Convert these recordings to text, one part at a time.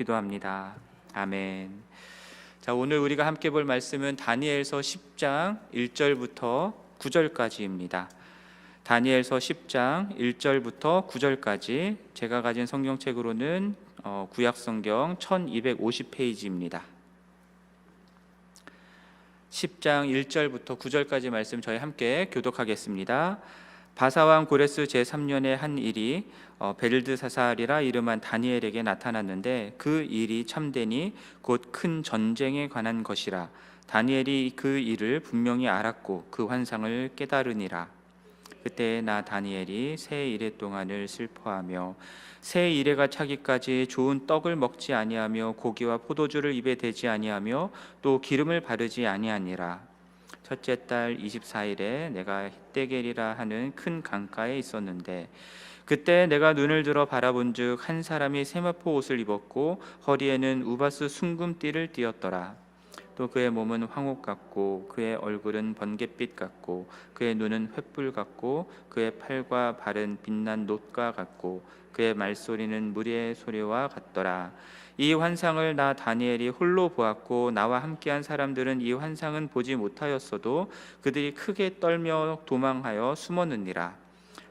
기도합니다. 아멘. 자, 오늘 우리가 함께 볼 말씀은 다니엘서 10장 1절부터 9절까지입니다. 다니엘서 10장 1절부터 9절까지 제가 가진 성경책으로는 구약성경 1250페이지입니다. 10장 1절부터 9절까지 말씀 저희 함께 교독하겠습니다. 바사왕 고레스 제3년의 한 일이 벨드사살이라 이름한 다니엘에게 나타났는데 그 일이 참되니 곧 큰 전쟁에 관한 것이라. 다니엘이 그 일을 분명히 알았고 그 환상을 깨달으니라. 그때 나 다니엘이 새 이래 동안을 슬퍼하며 새 이래가 차기까지 좋은 떡을 먹지 아니하며 고기와 포도주를 입에 대지 아니하며 또 기름을 바르지 아니하니라. 첫째 달 24일에 내가 힛데겔이라 하는 큰 강가에 있었는데 그때 내가 눈을 들어 바라본즉 한 사람이 세마포 옷을 입었고 허리에는 우바스 순금띠를 띠었더라. 또 그의 몸은 황옥 같고 그의 얼굴은 번갯빛 같고 그의 눈은 횃불 같고 그의 팔과 발은 빛난 놋과 같고 그의 말소리는 무리의 소리와 같더라. 이 환상을 나 다니엘이 홀로 보았고 나와 함께한 사람들은 이 환상은 보지 못하였어도 그들이 크게 떨며 도망하여 숨었느니라.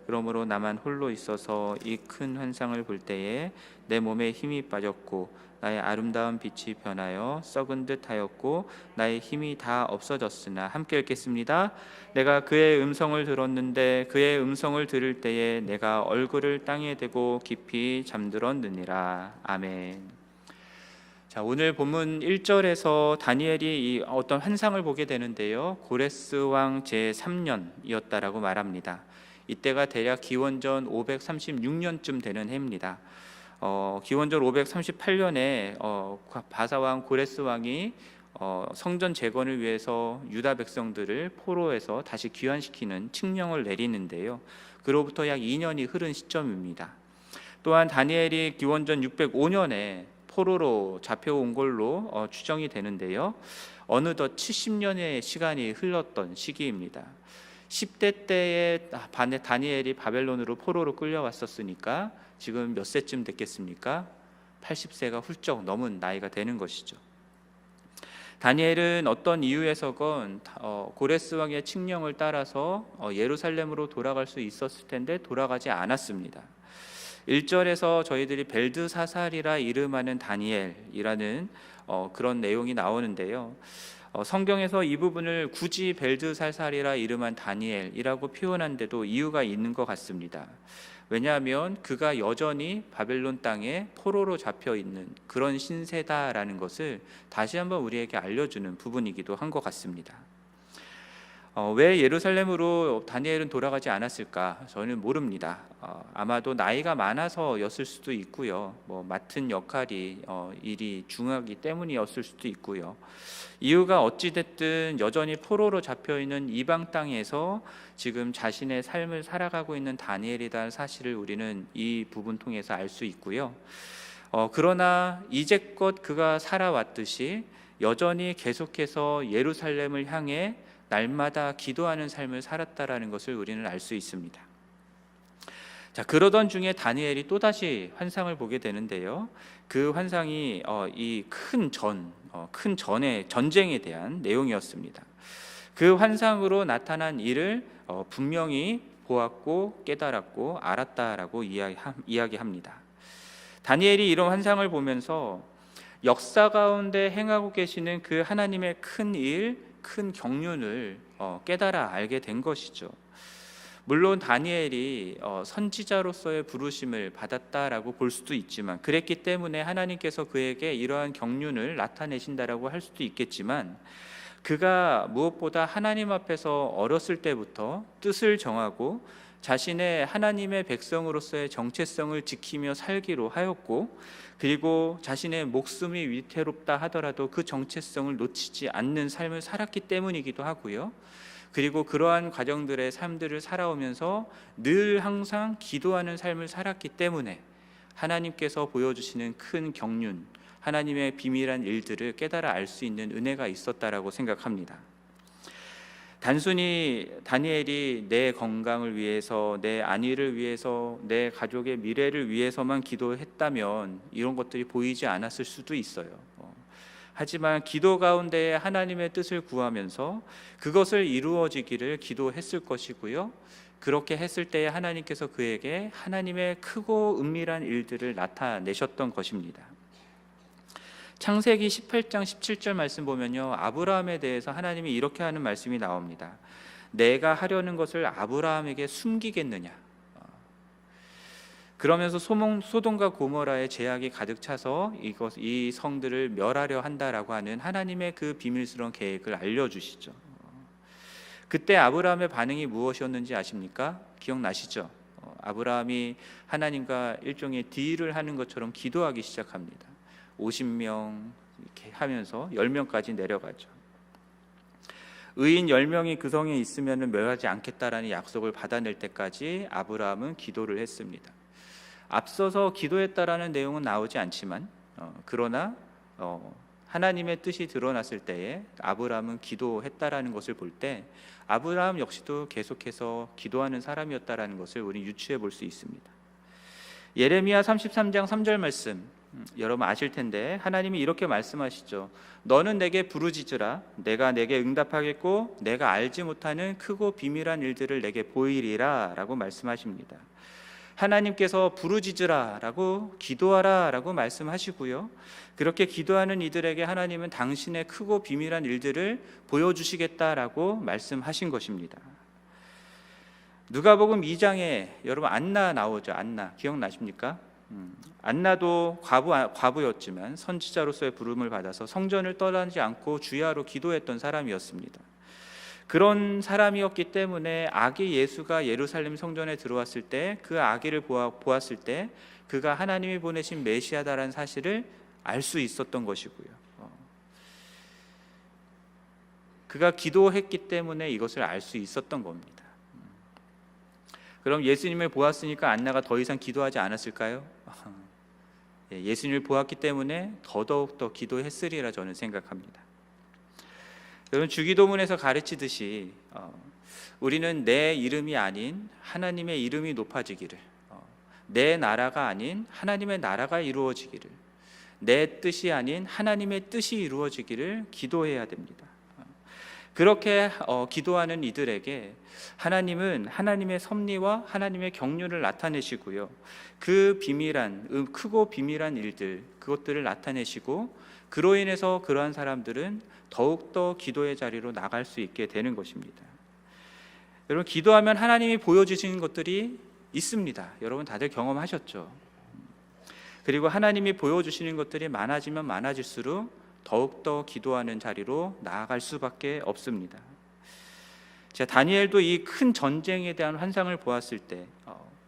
그러므로 나만 홀로 있어서 이 큰 환상을 볼 때에 내 몸에 힘이 빠졌고 나의 아름다운 빛이 변하여 썩은 듯 하였고 나의 힘이 다 없어졌으나. 함께 읽겠습니다. 내가 그의 음성을 들었는데 그의 음성을 들을 때에 내가 얼굴을 땅에 대고 깊이 잠들었느니라. 아멘. 자, 오늘 본문 1절에서 다니엘이 어떤 환상을 보게 되는데요, 고레스 왕 제3년이었다라고 말합니다. 이때가 대략 기원전 536년쯤 되는 해입니다. 기원전 538년에 바사왕 고레스 왕이 성전 재건을 위해서 유다 백성들을 포로에서 다시 귀환시키는 칙령을 내리는데요, 그로부터 약 2년이 흐른 시점입니다. 또한 다니엘이 기원전 605년에 포로로 잡혀온 걸로 추정이 되는데요, 어느덧 70년의 시간이 흘렀던 시기입니다. 10대 때에 다니엘이 바벨론으로 포로로 끌려왔었으니까 지금 몇 세쯤 됐겠습니까? 80세가 훌쩍 넘은 나이가 되는 것이죠. 다니엘은 어떤 이유에서건 고레스 왕의 칙령을 따라서 예루살렘으로 돌아갈 수 있었을 텐데 돌아가지 않았습니다. 1절에서 저희들이 벨드사살이라 이름하는 다니엘이라는 그런 내용이 나오는데요, 성경에서 이 부분을 굳이 벨드사살이라 이름한 다니엘이라고 표현한 데도 이유가 있는 것 같습니다. 왜냐하면 그가 여전히 바벨론 땅에 포로로 잡혀 있는 그런 신세다라는 것을 다시 한번 우리에게 알려주는 부분이기도 한 것 같습니다. 왜 예루살렘으로 다니엘은 돌아가지 않았을까? 저는 모릅니다. 아마도 나이가 많아서였을 수도 있고요, 맡은 역할이 일이 중하기 때문이었을 수도 있고요. 이유가 어찌됐든 여전히 포로로 잡혀있는 이방 땅에서 지금 자신의 삶을 살아가고 있는 다니엘이라는 사실을 우리는 이 부분 통해서 알 수 있고요. 그러나 이제껏 그가 살아왔듯이 여전히 계속해서 예루살렘을 향해 날마다 기도하는 삶을 살았다라는 것을 우리는 알 수 있습니다. 자, 그러던 중에 다니엘이 또다시 환상을 보게 되는데요, 그 환상이 이 큰 전의 전쟁에 대한 내용이었습니다. 그 환상으로 나타난 일을 분명히 보았고 깨달았고 알았다라고 이야기합니다. 다니엘이 이런 환상을 보면서 역사 가운데 행하고 계시는 그 하나님의 큰 일, 큰 경륜을 깨달아 알게 된 것이죠. 물론 다니엘이 선지자로서의 부르심을 받았다라고 볼 수도 있지만, 그랬기 때문에 하나님께서 그에게 이러한 경륜을 나타내신다라고 할 수도 있겠지만, 그가 무엇보다 하나님 앞에서 어렸을 때부터 뜻을 정하고 자신의 하나님의 백성으로서의 정체성을 지키며 살기로 하였고, 그리고 자신의 목숨이 위태롭다 하더라도 그 정체성을 놓치지 않는 삶을 살았기 때문이기도 하고요. 그리고 그러한 과정들의 삶들을 살아오면서 늘 항상 기도하는 삶을 살았기 때문에 하나님께서 보여주시는 큰 경륜, 하나님의 비밀한 일들을 깨달아 알 수 있는 은혜가 있었다라고 생각합니다. 단순히 다니엘이 내 건강을 위해서, 내 안위를 위해서, 내 가족의 미래를 위해서만 기도했다면 이런 것들이 보이지 않았을 수도 있어요. 하지만 기도 가운데 하나님의 뜻을 구하면서 그것을 이루어지기를 기도했을 것이고요. 그렇게 했을 때에 하나님께서 그에게 하나님의 크고 은밀한 일들을 나타내셨던 것입니다. 창세기 18장 17절 말씀 보면요, 아브라함에 대해서 하나님이 이렇게 하는 말씀이 나옵니다. 내가 하려는 것을 아브라함에게 숨기겠느냐. 그러면서 소돔과 고모라의 죄악이 가득 차서 이 성들을 멸하려 한다라고 하는 하나님의 그 비밀스러운 계획을 알려주시죠. 그때 아브라함의 반응이 무엇이었는지 아십니까? 기억나시죠? 아브라함이 하나님과 일종의 딜을 하는 것처럼 기도하기 시작합니다. 50명 이렇게 하면서 10명까지 내려가죠. 의인 10명이 그 성에 있으면 멸하지 않겠다라는 약속을 받아낼 때까지 아브라함은 기도를 했습니다. 앞서서 기도했다라는 내용은 나오지 않지만 그러나 하나님의 뜻이 드러났을 때에 아브라함은 기도했다라는 것을 볼 때 아브라함 역시도 계속해서 기도하는 사람이었다라는 것을 우리 유추해 볼 수 있습니다. 예레미야 33장 3절 말씀 여러분 아실 텐데 하나님이 이렇게 말씀하시죠. 너는 내게 부르짖으라. 내가 내게 응답하겠고 내가 알지 못하는 크고 비밀한 일들을 내게 보이리라 라고 말씀하십니다. 하나님께서 부르짖으라 라고 기도하라 라고 말씀하시고요, 그렇게 기도하는 이들에게 하나님은 당신의 크고 비밀한 일들을 보여주시겠다라고 말씀하신 것입니다. 누가복음 2장에 여러분 안나 나오죠. 안나 기억나십니까? 안나도 과부였지만 선지자로서의 부름을 받아서 성전을 떠나지 않고 주야로 기도했던 사람이었습니다. 그런 사람이었기 때문에 아기 예수가 예루살렘 성전에 들어왔을 때 그 아기를 보았을 때 그가 하나님이 보내신 메시아다라는 사실을 알 수 있었던 것이고요. 그가 기도했기 때문에 이것을 알 수 있었던 겁니다. 그럼 예수님을 보았으니까 안나가 더 이상 기도하지 않았을까요? 예수님을 보았기 때문에 더더욱 더 기도했으리라 저는 생각합니다. 여러분 주기도문에서 가르치듯이 우리는 내 이름이 아닌 하나님의 이름이 높아지기를, 내 나라가 아닌 하나님의 나라가 이루어지기를, 내 뜻이 아닌 하나님의 뜻이 이루어지기를 기도해야 됩니다. 그렇게 기도하는 이들에게 하나님은 하나님의 섭리와 하나님의 경륜을 나타내시고요, 그 비밀한 크고 비밀한 일들 그것들을 나타내시고 그로 인해서 그러한 사람들은 더욱더 기도의 자리로 나갈 수 있게 되는 것입니다. 여러분 기도하면 하나님이 보여주시는 것들이 있습니다. 여러분 다들 경험하셨죠? 그리고 하나님이 보여주시는 것들이 많아지면 많아질수록 더욱더 기도하는 자리로 나아갈 수밖에 없습니다. 다니엘도 이 큰 전쟁에 대한 환상을 보았을 때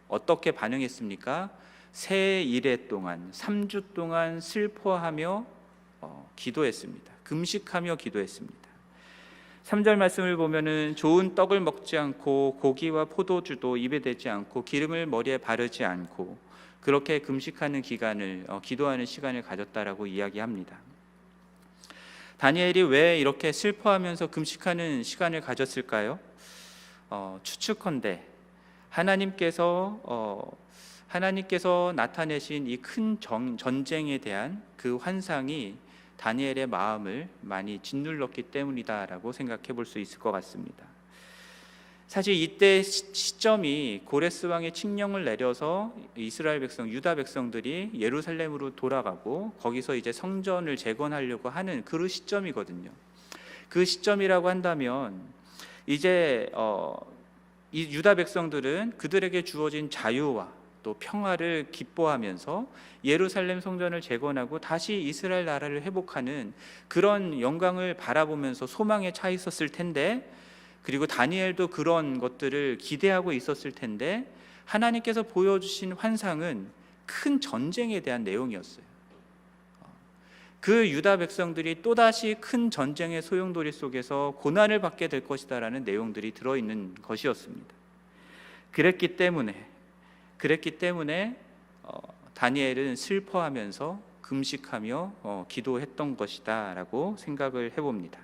어떻게 반응했습니까? 새 이래 동안 3주 동안 슬퍼하며 기도했습니다. 금식하며 기도했습니다. 3절 말씀을 보면은 좋은 떡을 먹지 않고 고기와 포도주도 입에 대지 않고 기름을 머리에 바르지 않고 그렇게 금식하는 기간을 기도하는 시간을 가졌다라고 이야기합니다. 다니엘이 왜 이렇게 슬퍼하면서 금식하는 시간을 가졌을까요? 추측컨대 하나님께서 나타내신 이 큰 전쟁에 대한 그 환상이 다니엘의 마음을 많이 짓눌렀기 때문이다라고 생각해 볼 수 있을 것 같습니다. 사실 이때 시점이 고레스 왕의 칙령을 내려서 이스라엘 백성, 유다 백성들이 예루살렘으로 돌아가고 거기서 이제 성전을 재건하려고 하는 그 시점이거든요. 그 시점이라고 한다면 이제 이 유다 백성들은 그들에게 주어진 자유와 또 평화를 기뻐하면서 예루살렘 성전을 재건하고 다시 이스라엘 나라를 회복하는 그런 영광을 바라보면서 소망에 차 있었을 텐데, 그리고 다니엘도 그런 것들을 기대하고 있었을 텐데 하나님께서 보여주신 환상은 큰 전쟁에 대한 내용이었어요. 그 유다 백성들이 또다시 큰 전쟁의 소용돌이 속에서 고난을 받게 될 것이다라는 내용들이 들어있는 것이었습니다. 그랬기 때문에 다니엘은 슬퍼하면서 금식하며 기도했던 것이다 라고 생각을 해봅니다.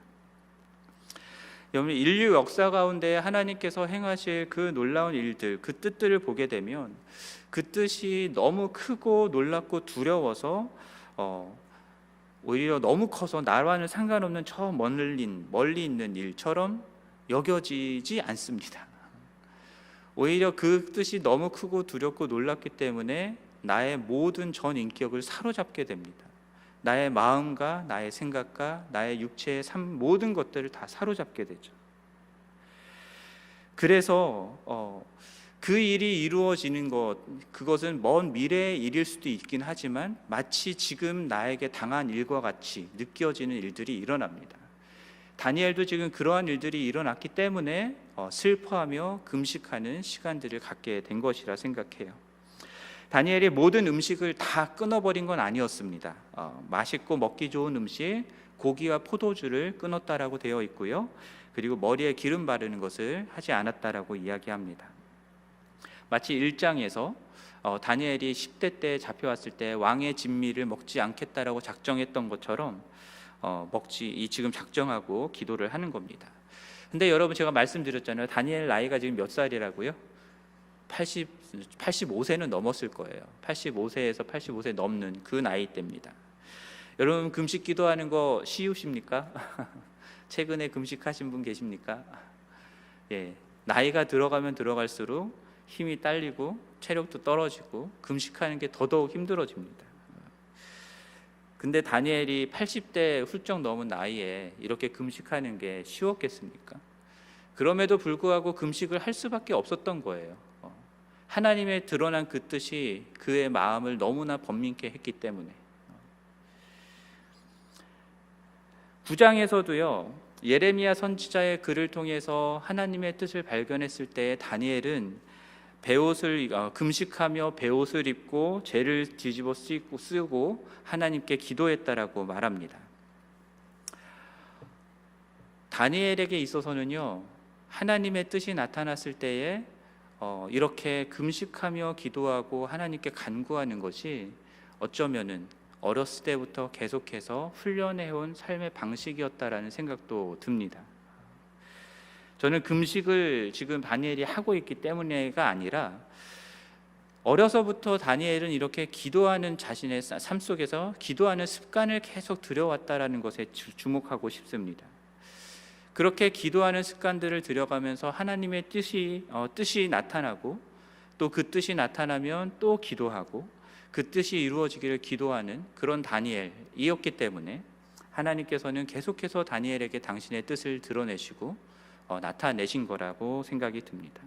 여러분, 인류 역사 가운데 하나님께서 행하실 그 놀라운 일들, 그 뜻들을 보게 되면 그 뜻이 너무 크고 놀랍고 두려워서 오히려 너무 커서 나와는 상관없는 저 멀리 있는 일처럼 여겨지지 않습니다. 오히려 그 뜻이 너무 크고 두렵고 놀랍기 때문에 나의 모든 전 인격을 사로잡게 됩니다. 나의 마음과 나의 생각과 나의 육체의 삶, 모든 것들을 다 사로잡게 되죠. 그래서 그 일이 이루어지는 것, 그것은 먼 미래의 일일 수도 있긴 하지만 마치 지금 나에게 당한 일과 같이 느껴지는 일들이 일어납니다. 다니엘도 지금 그러한 일들이 일어났기 때문에 슬퍼하며 금식하는 시간들을 갖게 된 것이라 생각해요. 다니엘이 모든 음식을 다 끊어버린 건 아니었습니다. 맛있고 먹기 좋은 음식, 고기와 포도주를 끊었다라고 되어 있고요. 그리고 머리에 기름 바르는 것을 하지 않았다라고 이야기합니다. 마치 1장에서 다니엘이 10대 때 잡혀왔을 때 왕의 진미를 먹지 않겠다라고 작정했던 것처럼 지금 작정하고 기도를 하는 겁니다. 근데 여러분, 제가 말씀드렸잖아요. 다니엘 나이가 지금 몇 살이라고요? 85세는 넘었을 거예요. 85세에서 85세 넘는 그 나이대입니다. 여러분, 금식 기도하는 거 쉬우십니까? 최근에 금식하신 분 계십니까? 예, 나이가 들어가면 들어갈수록 힘이 딸리고 체력도 떨어지고 금식하는 게 더더욱 힘들어집니다. 근데 다니엘이 80대 훌쩍 넘은 나이에 이렇게 금식하는 게 쉬웠겠습니까? 그럼에도 불구하고 금식을 할 수밖에 없었던 거예요. 하나님의 드러난 그 뜻이 그의 마음을 너무나 번민케 했기 때문에. 9장에서도요, 예레미야 선지자의 글을 통해서 하나님의 뜻을 발견했을 때 다니엘은 금식하며 베옷을 입고 죄를 뒤집어 쓰고 하나님께 기도했다라고 말합니다. 다니엘에게 있어서는요, 하나님의 뜻이 나타났을 때에 이렇게 금식하며 기도하고 하나님께 간구하는 것이 어쩌면은 어렸을 때부터 계속해서 훈련해온 삶의 방식이었다라는 생각도 듭니다. 저는 금식을 지금 다니엘이 하고 있기 때문에가 아니라 어려서부터 다니엘은 이렇게 기도하는 자신의 삶 속에서 기도하는 습관을 계속 들여왔다라는 것에 주목하고 싶습니다. 그렇게 기도하는 습관들을 들여가면서 하나님의 뜻이 나타나고 또 그 뜻이 나타나면 또 기도하고 그 뜻이 이루어지기를 기도하는 그런 다니엘이었기 때문에 하나님께서는 계속해서 다니엘에게 당신의 뜻을 드러내시고 나타내신 거라고 생각이 듭니다.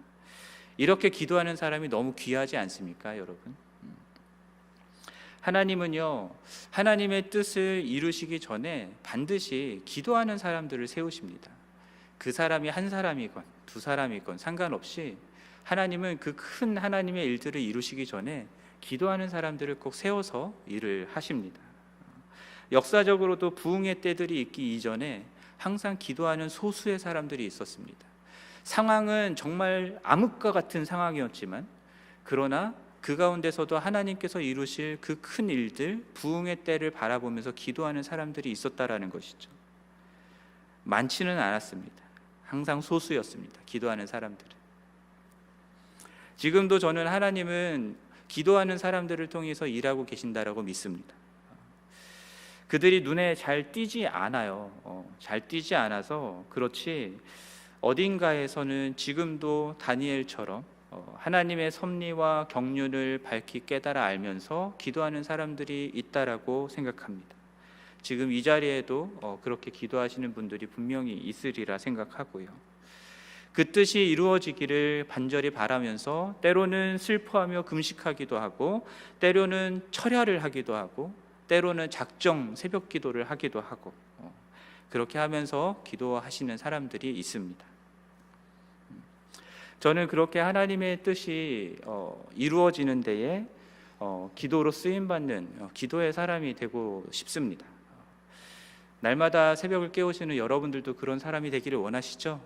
이렇게 기도하는 사람이 너무 귀하지 않습니까, 여러분? 하나님은요, 하나님의 뜻을 이루시기 전에 반드시 기도하는 사람들을 세우십니다. 그 사람이 한 사람이건 두 사람이건 상관없이 하나님은 그 큰 하나님의 일들을 이루시기 전에 기도하는 사람들을 꼭 세워서 일을 하십니다. 역사적으로도 부흥의 때들이 있기 이전에 항상 기도하는 소수의 사람들이 있었습니다. 상황은 정말 암흑과 같은 상황이었지만 그러나 그 가운데서도 하나님께서 이루실 그 큰 일들, 부흥의 때를 바라보면서 기도하는 사람들이 있었다라는 것이죠. 많지는 않았습니다. 항상 소수였습니다. 기도하는 사람들은. 지금도 저는 하나님은 기도하는 사람들을 통해서 일하고 계신다라고 믿습니다. 그들이 눈에 잘 띄지 않아요. 잘 띄지 않아서 그렇지 어딘가에서는 지금도 다니엘처럼 하나님의 섭리와 경륜을 밝히 깨달아 알면서 기도하는 사람들이 있다라고 생각합니다. 지금 이 자리에도 그렇게 기도하시는 분들이 분명히 있으리라 생각하고요. 그 뜻이 이루어지기를 간절히 바라면서 때로는 슬퍼하며 금식하기도 하고 때로는 철야를 하기도 하고 때로는 작정 새벽 기도를 하기도 하고 그렇게 하면서 기도하시는 사람들이 있습니다. 저는 그렇게 하나님의 뜻이 이루어지는 데에 기도로 쓰임받는 기도의 사람이 되고 싶습니다. 날마다 새벽을 깨우시는 여러분들도 그런 사람이 되기를 원하시죠?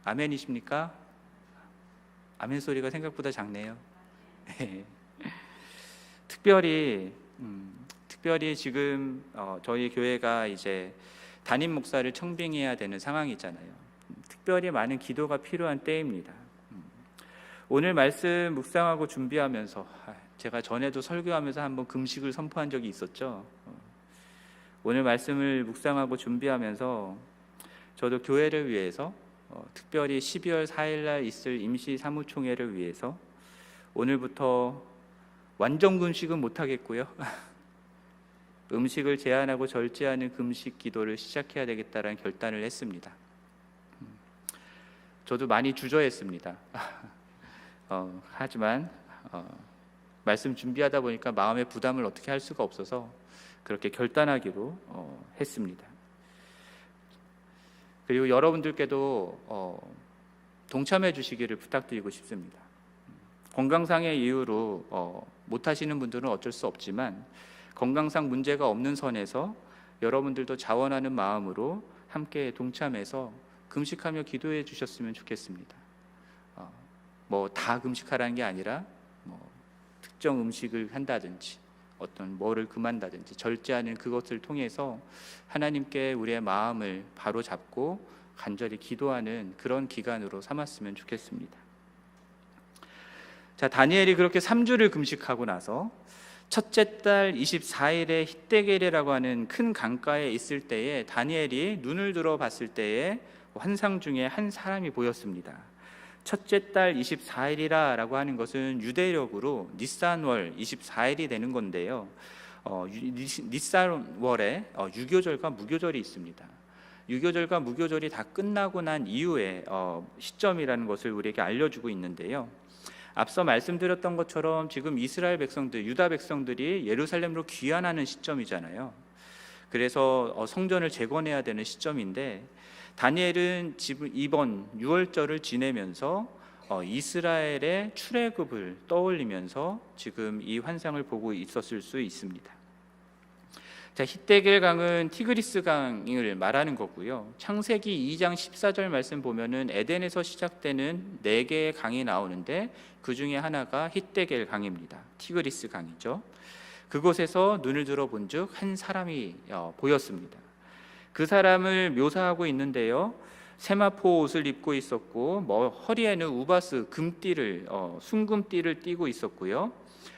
아멘이십니까? 아멘 소리가 생각보다 작네요. 특별히 지금 저희 교회가 이제 담임 목사를 청빙해야 되는 상황이잖아요. 특별히 많은 기도가 필요한 때입니다. 오늘 말씀 묵상하고 준비하면서 제가 전에도 설교하면서 한번 금식을 선포한 적이 있었죠. 오늘 말씀을 묵상하고 준비하면서 저도 교회를 위해서 특별히 12월 4일 날 있을 임시 사무총회를 위해서 오늘부터 완전 금식은 못하겠고요. 음식을 제한하고 절제하는 금식 기도를 시작해야 되겠다라는 결단을 했습니다. 저도 많이 주저했습니다. 하지만 말씀 준비하다 보니까 마음의 부담을 어떻게 할 수가 없어서 그렇게 결단하기로 했습니다. 그리고 여러분들께도 동참해 주시기를 부탁드리고 싶습니다. 건강상의 이유로 못하시는 분들은 어쩔 수 없지만 건강상 문제가 없는 선에서 여러분들도 자원하는 마음으로 함께 동참해서 금식하며 기도해 주셨으면 좋겠습니다. 뭐 다 금식하라는 게 아니라 특정 음식을 한다든지 어떤 뭐를 금한다든지 절제하는 그것을 통해서 하나님께 우리의 마음을 바로잡고 간절히 기도하는 그런 기간으로 삼았으면 좋겠습니다. 자, 다니엘이 그렇게 3주를 금식하고 나서 첫째 달 24일에 hitdegel이라고 하는 큰 강가에 있을 때에 다니엘이 눈을 들어 봤을 때에 환상 중에 한 사람이 보였습니다. 첫째 달 24일이라고 하는 것은 유대력으로 니산월 24일이 되는 건데요. 니산월에 유교절과 무교절이 있습니다. 유교절과 무교절이 다 끝나고 난 이후에 시점이라는 것을 우리에게 알려주고 있는데요. 앞서 말씀드렸던 것처럼 지금 이스라엘 백성들, 유다 백성들이 예루살렘으로 귀환하는 시점이잖아요. 그래서 성전을 재건해야 되는 시점인데 다니엘은 지금 이번 유월절을 지내면서 이스라엘의 출애굽을 떠올리면서 지금 이 환상을 보고 있었을 수 있습니다. 자, hitdekel 강은 티그리스 강을 말하는 거고요. 창세기 2장 14절 말씀 보면은 에덴에서 시작되는 4개의 강이 나오는데 그 중에 하나가 hitdekel 강입니다. 티그리스 강이죠. 그곳에서 눈을 들어 본즉 한 사람이 보였습니다. 그 사람을 묘사하고 있는데요. 세마포 옷을 입고 있었고 허리에는 우바스 금띠를 순금띠를 띠고 있었고요.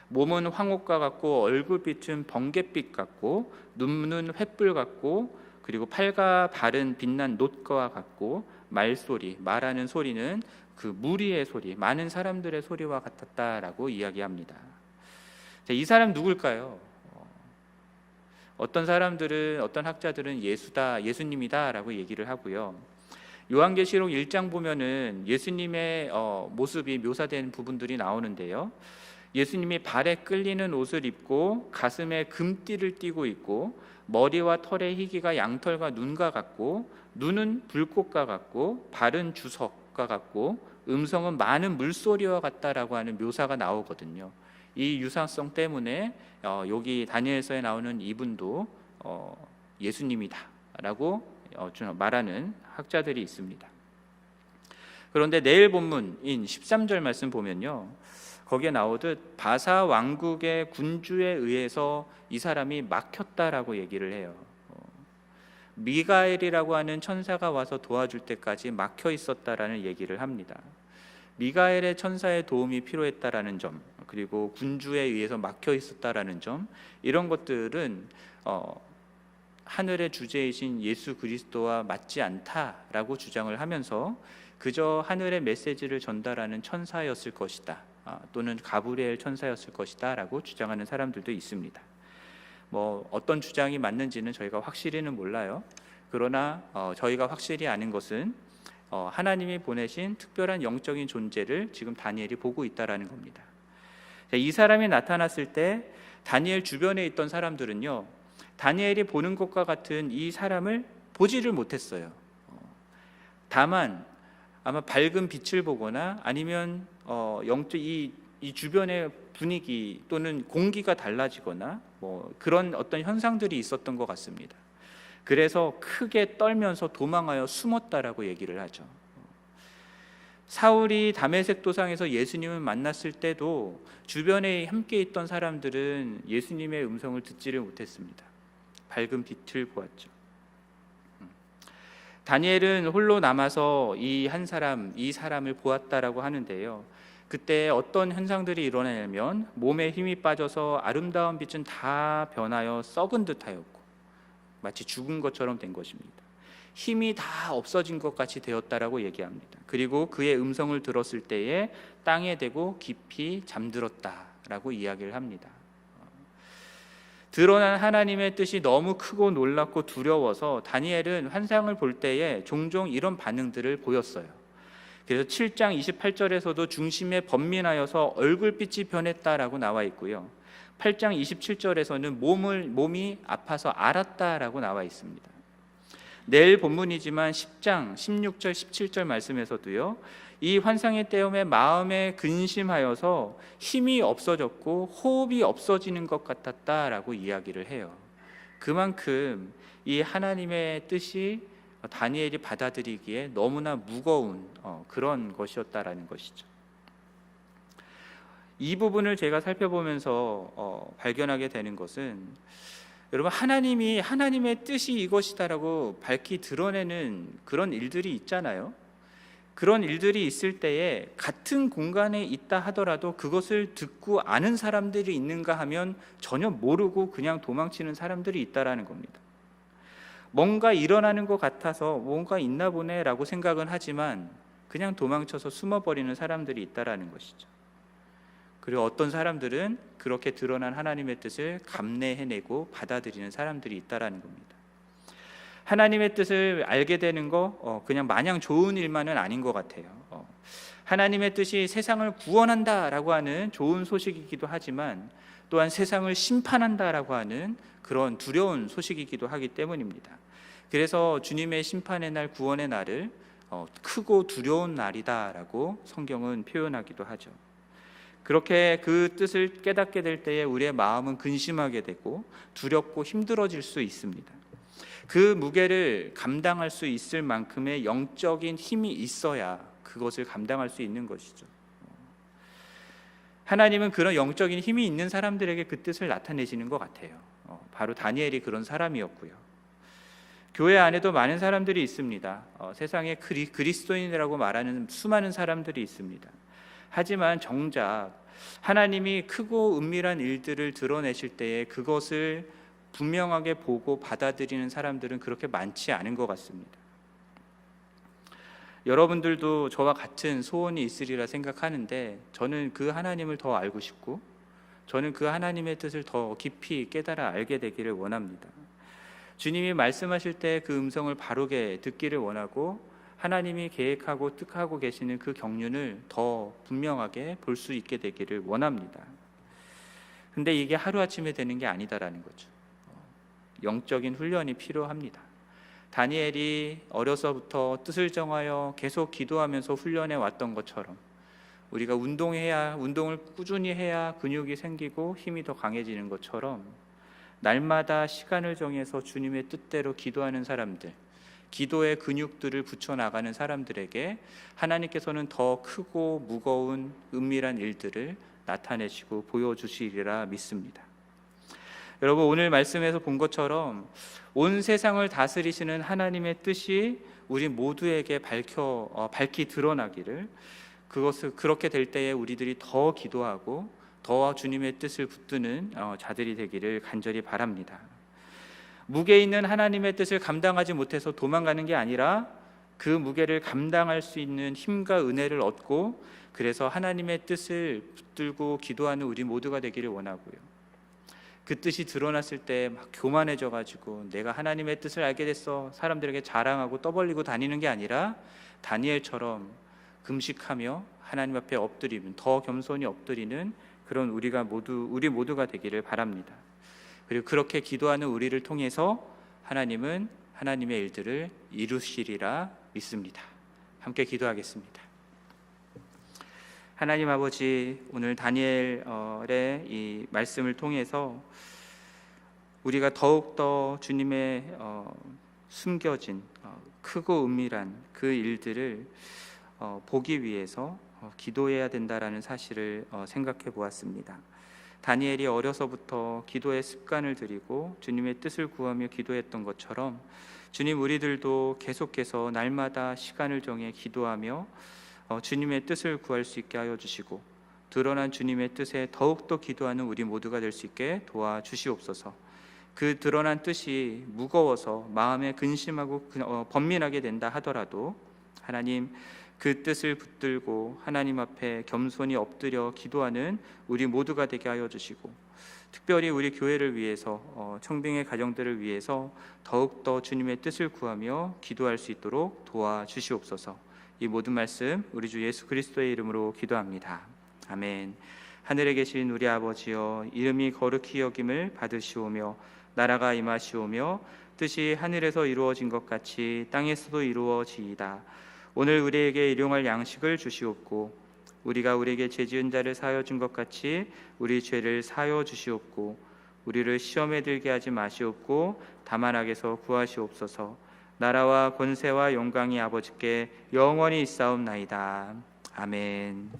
몸은 황옥과 같고 얼굴빛은 번갯빛 같고 눈은 횃불 같고 그리고 팔과 발은 빛난 놋과 같고 말하는 소리는 그 무리의 소리, 많은 사람들의 소리와 같았다라고 이야기합니다. 자, 이 사람 누굴까요? 어떤 사람들은, 어떤 학자들은 예수님이다라고 얘기를 하고요. 요한계시록 1장 보면은 예수님의 모습이 묘사된 부분들이 나오는데요. 예수님이 발에 끌리는 옷을 입고 가슴에 금띠를 띠고 있고 머리와 털의 희기가 양털과 눈과 같고 눈은 불꽃과 같고 발은 주석과 같고 음성은 많은 물소리와 같다라고 하는 묘사가 나오거든요. 이 유사성 때문에 여기 다니엘서에 나오는 이분도 예수님이다라고 말하는 학자들이 있습니다. 그런데 내일 본문인 13절 말씀 보면요. 거기에 나오듯 바사 왕국의 군주에 의해서 이 사람이 막혔다라고 얘기를 해요. 미가엘이라고 하는 천사가 와서 도와줄 때까지 막혀 있었다라는 얘기를 합니다. 미가엘의 천사의 도움이 필요했다라는 점, 그리고 군주에 의해서 막혀 있었다라는 점, 이런 것들은 하늘의 주제이신 예수 그리스도와 맞지 않다라고 주장을 하면서 그저 하늘의 메시지를 전달하는 천사였을 것이다, 또는 가브리엘 천사였을 것이다 라고 주장하는 사람들도 있습니다. 어떤 주장이 맞는지는 저희가 확실히는 몰라요. 그러나 저희가 확실히 아는 것은 하나님이 보내신 특별한 영적인 존재를 지금 다니엘이 보고 있다라는 겁니다. 이 사람이 나타났을 때 다니엘 주변에 있던 사람들은요, 다니엘이 보는 것과 같은 이 사람을 보지를 못했어요. 다만 아마 밝은 빛을 보거나 아니면 이 주변의 분위기 또는 공기가 달라지거나 그런 어떤 현상들이 있었던 것 같습니다. 그래서 크게 떨면서 도망하여 숨었다라고 얘기를 하죠. 사울이 다메섹 도상에서 예수님을 만났을 때도 주변에 함께 있던 사람들은 예수님의 음성을 듣지를 못했습니다. 밝은 빛을 보았죠. 다니엘은 홀로 남아서 이 사람을 보았다라고 하는데요. 그때 어떤 현상들이 일어나냐면 몸에 힘이 빠져서 아름다운 빛은 다 변하여 썩은 듯하였고 마치 죽은 것처럼 된 것입니다. 힘이 다 없어진 것 같이 되었다라고 얘기합니다. 그리고 그의 음성을 들었을 때에 땅에 대고 깊이 잠들었다라고 이야기를 합니다. 드러난 하나님의 뜻이 너무 크고 놀랍고 두려워서 다니엘은 환상을 볼 때에 종종 이런 반응들을 보였어요. 그래서 7장 28절에서도 중심에 번민하여서 얼굴빛이 변했다라고 나와 있고요. 8장 27절에서는 몸이 아파서 앓았다라고 나와 있습니다. 내일 본문이지만 10장 16절 17절 말씀에서도요, 이 환상의 때문에 마음에 근심하여서 힘이 없어졌고 호흡이 없어지는 것 같았다라고 이야기를 해요. 그만큼 이 하나님의 뜻이 다니엘이 받아들이기에 너무나 무거운 그런 것이었다라는 것이죠. 이 부분을 제가 살펴보면서 발견하게 되는 것은, 여러분, 하나님의 뜻이 이것이다라고 밝히 드러내는 그런 일들이 있잖아요. 그런 일들이 있을 때에 같은 공간에 있다 하더라도 그것을 듣고 아는 사람들이 있는가 하면 전혀 모르고 그냥 도망치는 사람들이 있다라는 겁니다. 뭔가 일어나는 것 같아서 뭔가 있나 보네라고 생각은 하지만 그냥 도망쳐서 숨어버리는 사람들이 있다라는 것이죠. 그리고 어떤 사람들은 그렇게 드러난 하나님의 뜻을 감내해내고 받아들이는 사람들이 있다라는 겁니다. 하나님의 뜻을 알게 되는 거 그냥 마냥 좋은 일만은 아닌 것 같아요. 하나님의 뜻이 세상을 구원한다라고 하는 좋은 소식이기도 하지만 또한 세상을 심판한다라고 하는 그런 두려운 소식이기도 하기 때문입니다. 그래서 주님의 심판의 날, 구원의 날을 크고 두려운 날이다라고 성경은 표현하기도 하죠. 그렇게 그 뜻을 깨닫게 될 때에 우리의 마음은 근심하게 되고 두렵고 힘들어질 수 있습니다. 그 무게를 감당할 수 있을 만큼의 영적인 힘이 있어야 그것을 감당할 수 있는 것이죠. 하나님은 그런 영적인 힘이 있는 사람들에게 그 뜻을 나타내시는 것 같아요. 바로 다니엘이 그런 사람이었고요. 교회 안에도 많은 사람들이 있습니다. 세상에 그리스도인이라고 말하는 수많은 사람들이 있습니다. 하지만 정작 하나님이 크고 은밀한 일들을 드러내실 때에 그것을 분명하게 보고 받아들이는 사람들은 그렇게 많지 않은 것 같습니다. 여러분들도 저와 같은 소원이 있으리라 생각하는데, 저는 그 하나님을 더 알고 싶고 저는 그 하나님의 뜻을 더 깊이 깨달아 알게 되기를 원합니다. 주님이 말씀하실 때 그 음성을 바르게 듣기를 원하고 하나님이 계획하고 뜻하고 계시는 그 경륜을 더 분명하게 볼 수 있게 되기를 원합니다. 근데 이게 하루아침에 되는 게 아니다라는 거죠. 영적인 훈련이 필요합니다. 다니엘이 어려서부터 뜻을 정하여 계속 기도하면서 훈련해 왔던 것처럼 우리가 운동을 꾸준히 해야 근육이 생기고 힘이 더 강해지는 것처럼 날마다 시간을 정해서 주님의 뜻대로 기도하는 사람들, 기도의 근육들을 붙여나가는 사람들에게 하나님께서는 더 크고 무거운 은밀한 일들을 나타내시고 보여주시리라 믿습니다. 여러분, 오늘 말씀에서 본 것처럼 온 세상을 다스리시는 하나님의 뜻이 우리 모두에게 밝히 드러나기를, 그렇게 될 때에 우리들이 더 기도하고 더 주님의 뜻을 붙드는 자들이 되기를 간절히 바랍니다. 무게 있는 하나님의 뜻을 감당하지 못해서 도망가는 게 아니라 그 무게를 감당할 수 있는 힘과 은혜를 얻고, 그래서 하나님의 뜻을 붙들고 기도하는 우리 모두가 되기를 원하고요. 그 뜻이 드러났을 때 막 교만해져 가지고 내가 하나님의 뜻을 알게 됐어 사람들에게 자랑하고 떠벌리고 다니는 게 아니라 다니엘처럼 금식하며 하나님 앞에 엎드리는, 더 겸손히 엎드리는 그런 우리 모두가 되기를 바랍니다. 그리고 그렇게 기도하는 우리를 통해서 하나님은 하나님의 일들을 이루시리라 믿습니다. 함께 기도하겠습니다. 하나님 아버지, 오늘 다니엘의 이 말씀을 통해서 우리가 더욱더 주님의 숨겨진 크고 은밀한 그 일들을 보기 위해서 기도해야 된다라는 사실을 생각해 보았습니다. 다니엘이 어려서부터 기도의 습관을 들이고 주님의 뜻을 구하며 기도했던 것처럼 주님, 우리들도 계속해서 날마다 시간을 정해 기도하며 주님의 뜻을 구할 수 있게 하여 주시고, 드러난 주님의 뜻에 더욱더 기도하는 우리 모두가 될 수 있게 도와주시옵소서. 그 드러난 뜻이 무거워서 마음에 근심하고 번민하게 된다 하더라도 하나님, 그 뜻을 붙들고 하나님 앞에 겸손히 엎드려 기도하는 우리 모두가 되게 하여 주시고, 특별히 우리 교회를 위해서, 청빙의 가정들을 위해서 더욱더 주님의 뜻을 구하며 기도할 수 있도록 도와주시옵소서. 이 모든 말씀 우리 주 예수 그리스도의 이름으로 기도합니다. 아멘. 하늘에 계신 우리 아버지여, 이름이 거룩히 여김을 받으시오며 나라가 임하시오며 뜻이 하늘에서 이루어진 것 같이 땅에서도 이루어지이다. 오늘 우리에게 일용할 양식을 주시옵고, 우리가 우리에게 죄지은 자를 사하여 준 것 같이 우리 죄를 사하여 주시옵고, 우리를 시험에 들게 하지 마시옵고 다만 악에서 구하시옵소서. 나라와 권세와 영광이 아버지께 영원히 있사옵나이다. 아멘.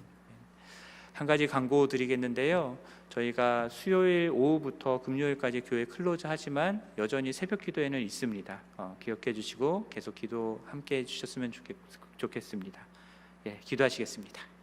한 가지 광고 드리겠는데요, 저희가 수요일 오후부터 금요일까지 교회 클로즈 하지만 여전히 새벽 기도회는 있습니다. 기억해 주시고 계속 기도 함께 해 주셨으면 좋겠습니다. 예, 기도하시겠습니다.